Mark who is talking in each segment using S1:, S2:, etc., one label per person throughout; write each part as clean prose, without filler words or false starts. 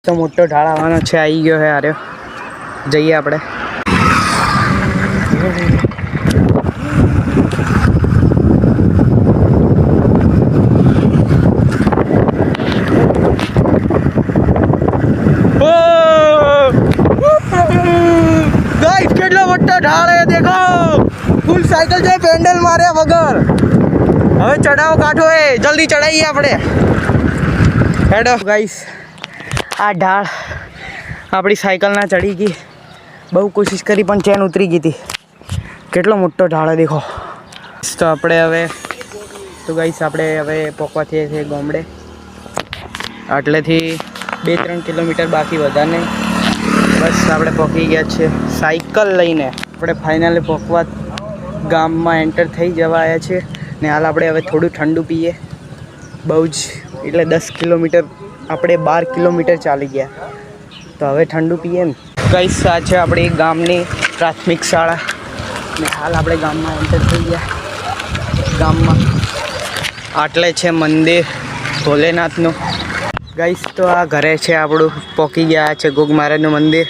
S1: તો મોટો ઢાળ આવવાનો છે, આવી ગયો છે આર્યો. જઈએ આપણે. ગાઈસ કેટલો મોટો ઢાળ છે દેખો. ફૂલ સાયકલ છે પેન્ડલ માર્યા વગર. હવે ચડાવો કાઢો એ જલ્દી ચડાવીએ આપણે. હેડો ગાઈસ, આ ઢાળ આપણી સાયકલ ના ચડી ગઈ. બહુ કોશિશ કરી પણ ચેન ઉતરી ગઈ હતી. કેટલો મોટો ઢાળ દેખો. તો આપણે હવે પહોંચવા થઈએ છીએ ગામડે. આટલેથી 2-3 કિલોમીટર બાકી વધારે નહીં. બસ આપણે પહોંચી ગયા છીએ સાયકલ લઈને. આપણે ફાઇનલી પહોંચવા ગામમાં એન્ટર થઈ જવા આવ્યા છીએ. ને હાલ આપણે હવે થોડું ઠંડુ પીએ. બહુ જ એટલે 10 કિલોમીટર આપણે 12 કિલોમીટર ચાલી ગયા. તો હવે ઠંડુ પીએ ને. કઈ આ છે આપણી ગામની પ્રાથમિક શાળા. ને હાલ આપણે ગામમાં એન્ટર થઈ ગયા. ગામમાં આટલે છે મંદિર ભોલેનાથનું. ગાઈસ તો આ ઘરે છે આપણું. પહોંચી ગયા છે ગોગ મહારાજનું મંદિર.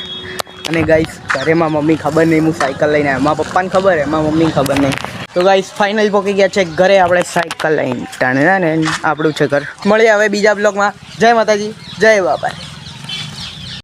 S1: અને ગાઈસ ઘરેમાં મમ્મી ખબર નહીં હું સાયકલ લઈને આવ્યો. મારા પપ્પાને ખબર એમાં મમ્મીને ખબર નહીં. તો ગાઈસ ફાઇનલ પહોંચી ગયા છે ઘરે આપણે સાયકલ લઈને. ટાણે આપણું છે ઘર. મળીએ હવે બીજા બ્લોગમાં. જય માતાજી, જય બાપા.